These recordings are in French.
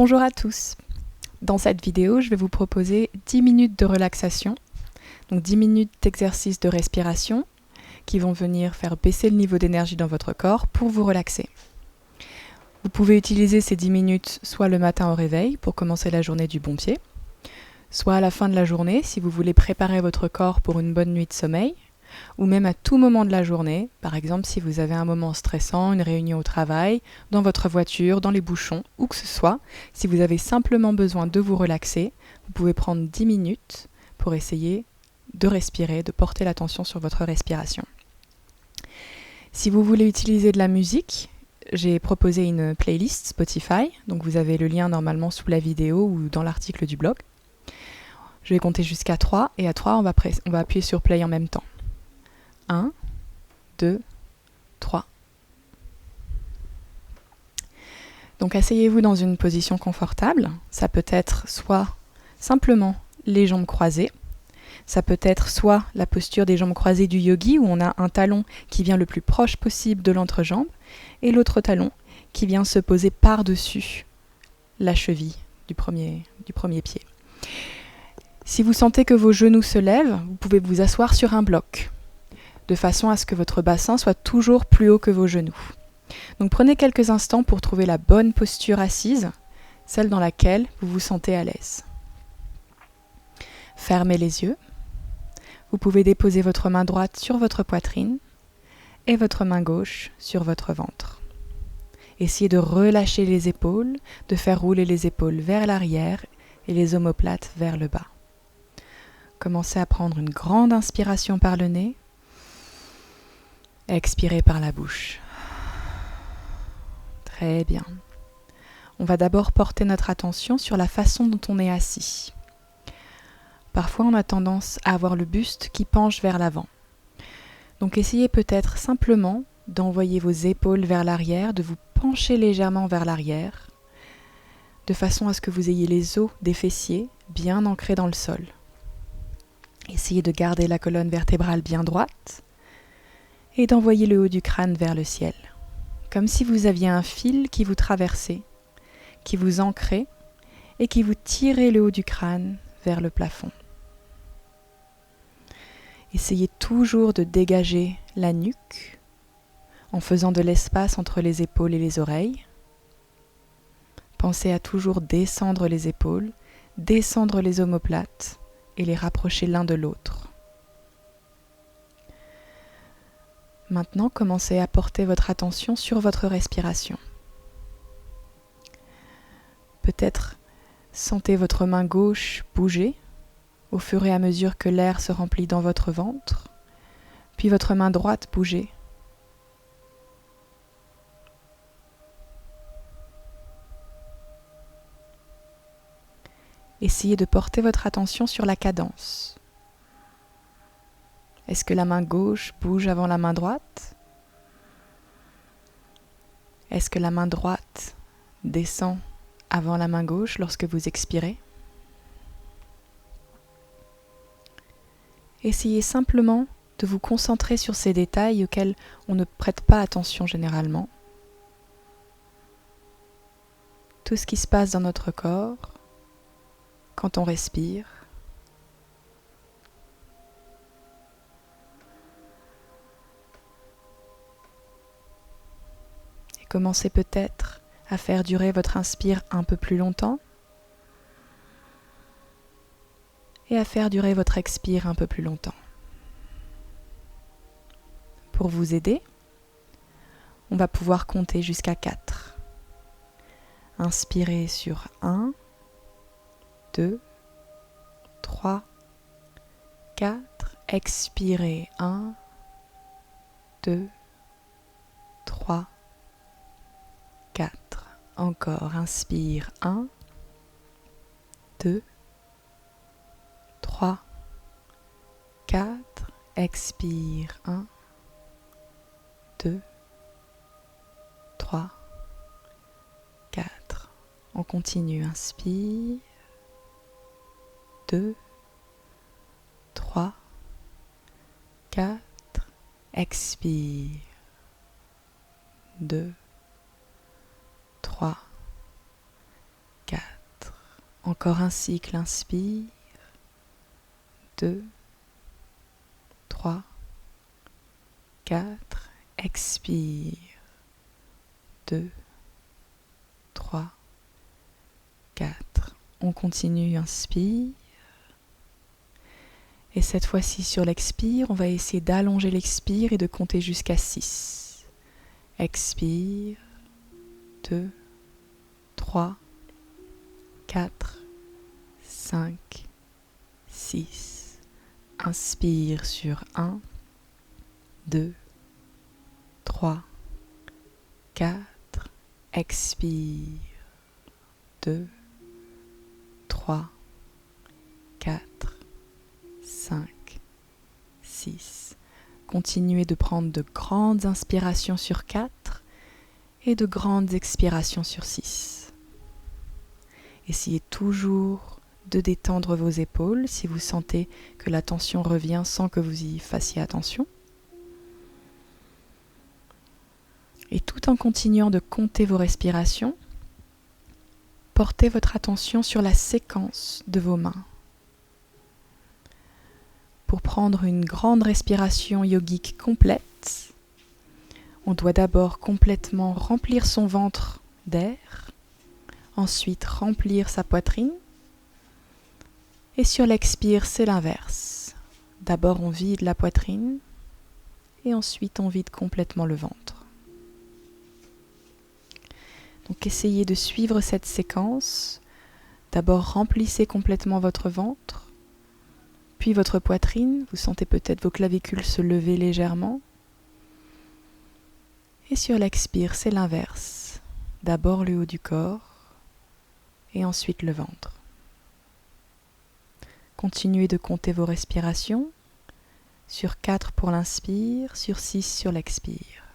Bonjour à tous. Dans cette vidéo, je vais vous proposer 10 minutes de relaxation, donc 10 minutes d'exercice de respiration qui vont venir faire baisser le niveau d'énergie dans votre corps pour vous relaxer. Vous pouvez utiliser ces 10 minutes soit le matin au réveil pour commencer la journée du bon pied, soit à la fin de la journée si vous voulez préparer votre corps pour une bonne nuit de sommeil, ou même à tout moment de la journée, par exemple si vous avez un moment stressant, une réunion au travail, dans votre voiture, dans les bouchons, où que ce soit, si vous avez simplement besoin de vous relaxer, vous pouvez prendre 10 minutes pour essayer de respirer, de porter l'attention sur votre respiration. Si vous voulez utiliser de la musique, j'ai proposé une playlist Spotify, donc vous avez le lien normalement sous la vidéo ou dans l'article du blog. Je vais compter jusqu'à 3 et à 3 on va appuyer sur play en même temps. 1, 2, 3. Donc asseyez-vous dans une position confortable. Ça peut être soit simplement les jambes croisées, ça peut être soit la posture des jambes croisées du yogi où on a un talon qui vient le plus proche possible de l'entrejambe et l'autre talon qui vient se poser par-dessus la cheville du premier pied. Si vous sentez que vos genoux se lèvent, vous pouvez vous asseoir sur un bloc, de façon à ce que votre bassin soit toujours plus haut que vos genoux. Donc prenez quelques instants pour trouver la bonne posture assise, celle dans laquelle vous vous sentez à l'aise. Fermez les yeux. Vous pouvez déposer votre main droite sur votre poitrine et votre main gauche sur votre ventre. Essayez de relâcher les épaules, de faire rouler les épaules vers l'arrière et les omoplates vers le bas. Commencez à prendre une grande inspiration par le nez. Expirez par la bouche. Très bien. On va d'abord porter notre attention sur la façon dont on est assis. Parfois, on a tendance à avoir le buste qui penche vers l'avant. Donc, essayez peut-être simplement d'envoyer vos épaules vers l'arrière, de vous pencher légèrement vers l'arrière, de façon à ce que vous ayez les os des fessiers bien ancrés dans le sol. Essayez de garder la colonne vertébrale bien droite et d'envoyer le haut du crâne vers le ciel, comme si vous aviez un fil qui vous traversait, qui vous ancrait et qui vous tirait le haut du crâne vers le plafond. Essayez toujours de dégager la nuque en faisant de l'espace entre les épaules et les oreilles. Pensez à toujours descendre les épaules, descendre les omoplates et les rapprocher l'un de l'autre. Maintenant, commencez à porter votre attention sur votre respiration. Peut-être sentez votre main gauche bouger au fur et à mesure que l'air se remplit dans votre ventre, puis votre main droite bouger. Essayez de porter votre attention sur la cadence. Est-ce que la main gauche bouge avant la main droite? Est-ce que la main droite descend avant la main gauche lorsque vous expirez? Essayez simplement de vous concentrer sur ces détails auxquels on ne prête pas attention généralement. Tout ce qui se passe dans notre corps quand on respire. Et commencez peut-être à faire durer votre inspire un peu plus longtemps et à faire durer votre expire un peu plus longtemps. Pour vous aider, on va pouvoir compter jusqu'à 4. Inspirez sur 1, 2, 3, 4. Expirez 1, 2, 3, 4. Encore, inspire 1, 2, 3, 4. Expire 1, 2, 3, 4. On continue, inspire, 2, 3, 4, expire, 2, 3, 4. Encore un cycle, inspire. 2, 3, 4, expire. 2, 3, 4. On continue, inspire. Et cette fois-ci, sur l'expire, on va essayer d'allonger l'expire et de compter jusqu'à 6. Expire. 2, 3, 4, 5, 6. Inspire sur 1, 2, 3, 4. Expire. 2, 3, 4, 5, 6. Continuez de prendre de grandes inspirations sur 4 et de grandes expirations sur 6. Essayez toujours de détendre vos épaules si vous sentez que la tension revient sans que vous y fassiez attention. Et tout en continuant de compter vos respirations, portez votre attention sur la séquence de vos mains. Pour prendre une grande respiration yogique complète, on doit d'abord complètement remplir son ventre d'air, ensuite remplir sa poitrine, et sur l'expire, c'est l'inverse. D'abord on vide la poitrine, et ensuite on vide complètement le ventre. Donc essayez de suivre cette séquence. D'abord remplissez complètement votre ventre, puis votre poitrine. Vous sentez peut-être vos clavicules se lever légèrement. Et sur l'expire, c'est l'inverse. D'abord le haut du corps et ensuite le ventre. Continuez de compter vos respirations. Sur 4 pour l'inspire, sur 6 sur l'expire.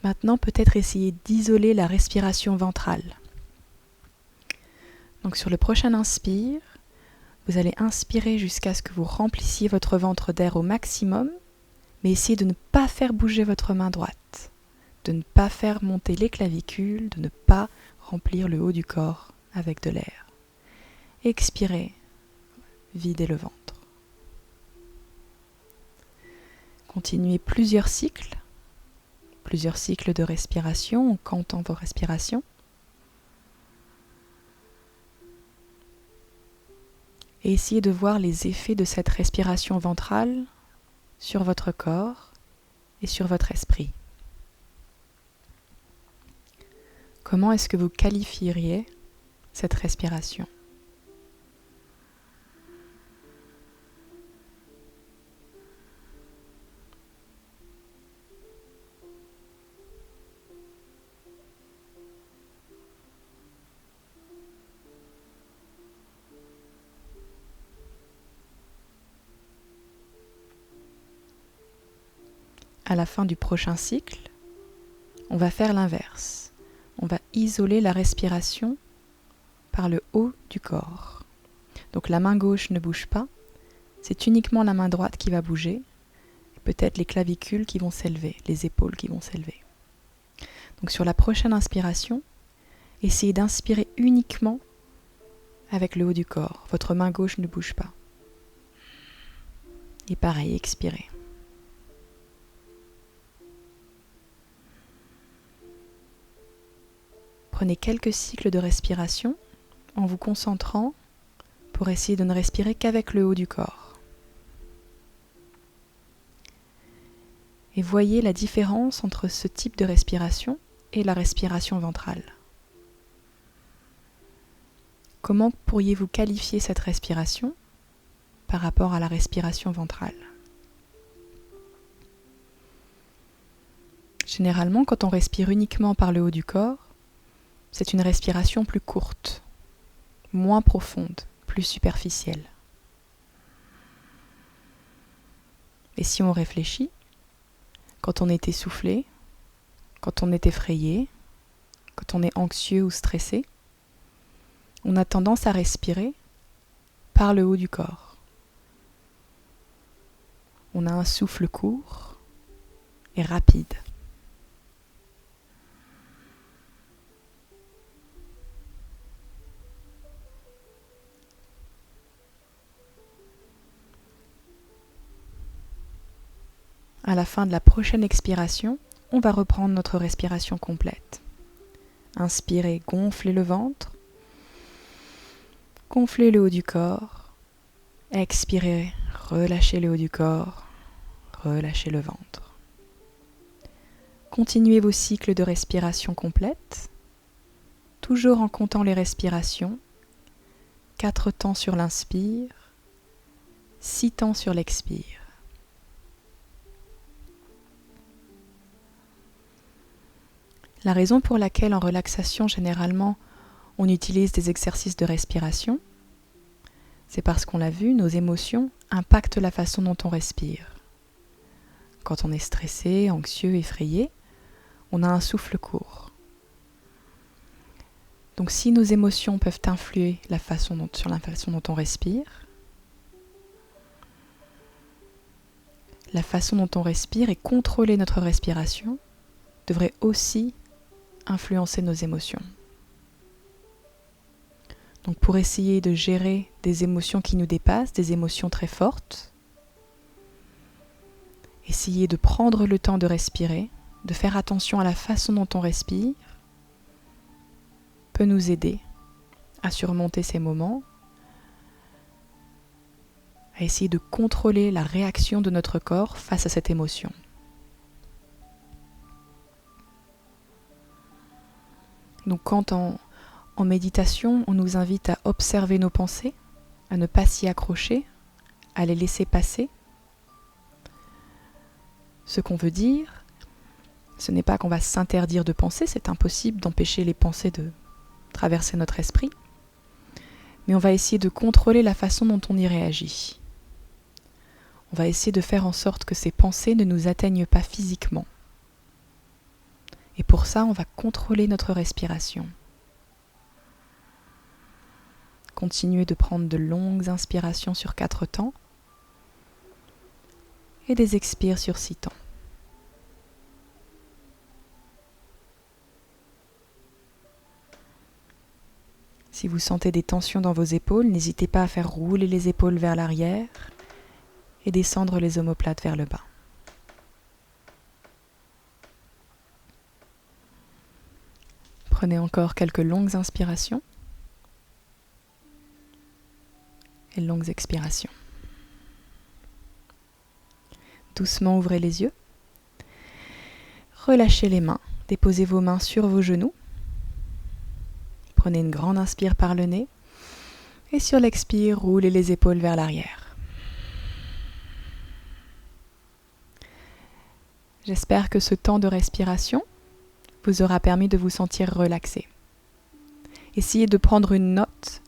Maintenant, peut-être essayer d'isoler la respiration ventrale. Donc sur le prochain inspire, vous allez inspirer jusqu'à ce que vous remplissiez votre ventre d'air au maximum, mais essayez de ne pas faire bouger votre main droite, de ne pas faire monter les clavicules, de ne pas remplir le haut du corps avec de l'air. Expirez, videz le ventre. Continuez plusieurs cycles de respiration en comptant vos respirations. Et essayez de voir les effets de cette respiration ventrale sur votre corps et sur votre esprit. Comment est-ce que vous qualifieriez cette respiration ? À la fin du prochain cycle, on va faire l'inverse. On va isoler la respiration par le haut du corps. Donc la main gauche ne bouge pas, c'est uniquement la main droite qui va bouger, et peut-être les clavicules qui vont s'élever, les épaules qui vont s'élever. Donc sur la prochaine inspiration, essayez d'inspirer uniquement avec le haut du corps. Votre main gauche ne bouge pas. Et pareil, expirez. Prenez quelques cycles de respiration en vous concentrant pour essayer de ne respirer qu'avec le haut du corps. Et voyez la différence entre ce type de respiration et la respiration ventrale. Comment pourriez-vous qualifier cette respiration par rapport à la respiration ventrale ? Généralement, quand on respire uniquement par le haut du corps, c'est une respiration plus courte, moins profonde, plus superficielle. Et si on réfléchit, quand on est essoufflé, quand on est effrayé, quand on est anxieux ou stressé, on a tendance à respirer par le haut du corps. On a un souffle court et rapide. À la fin de la prochaine expiration, on va reprendre notre respiration complète. Inspirez, gonflez le ventre. Gonflez le haut du corps. Expirez, relâchez le haut du corps. Relâchez le ventre. Continuez vos cycles de respiration complète, toujours en comptant les respirations. 4 temps sur l'inspire, 6 temps sur l'expire. La raison pour laquelle en relaxation, généralement, on utilise des exercices de respiration, c'est parce qu'on l'a vu, nos émotions impactent la façon dont on respire. Quand on est stressé, anxieux, effrayé, on a un souffle court. Donc si nos émotions peuvent influer sur la façon dont on respire, la façon dont on respire et contrôler notre respiration devrait aussi influencer nos émotions. Donc pour essayer de gérer des émotions qui nous dépassent, des émotions très fortes, essayez de prendre le temps de respirer, de faire attention à la façon dont on respire, peut nous aider à surmonter ces moments, à essayer de contrôler la réaction de notre corps face à cette émotion. Donc quand en méditation, on nous invite à observer nos pensées, à ne pas s'y accrocher, à les laisser passer, ce qu'on veut dire, ce n'est pas qu'on va s'interdire de penser, c'est impossible d'empêcher les pensées de traverser notre esprit, mais on va essayer de contrôler la façon dont on y réagit. On va essayer de faire en sorte que ces pensées ne nous atteignent pas physiquement. Et pour ça, on va contrôler notre respiration. Continuez de prendre de longues inspirations sur 4 temps et des expires sur 6 temps. Si vous sentez des tensions dans vos épaules, n'hésitez pas à faire rouler les épaules vers l'arrière et descendre les omoplates vers le bas. Prenez encore quelques longues inspirations et longues expirations. Doucement ouvrez les yeux. Relâchez les mains. Déposez vos mains sur vos genoux. Prenez une grande inspire par le nez. Et sur l'expire, roulez les épaules vers l'arrière. J'espère que ce temps de respiration vous aura permis de vous sentir relaxé. Essayez de prendre une note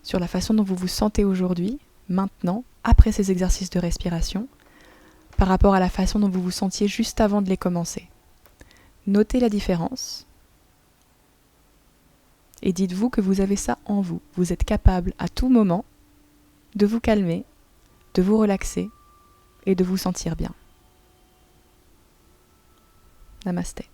sur la façon dont vous vous sentez aujourd'hui, maintenant, après ces exercices de respiration, par rapport à la façon dont vous vous sentiez juste avant de les commencer. Notez la différence et dites-vous que vous avez ça en vous. Vous êtes capable à tout moment de vous calmer, de vous relaxer et de vous sentir bien. Namasté.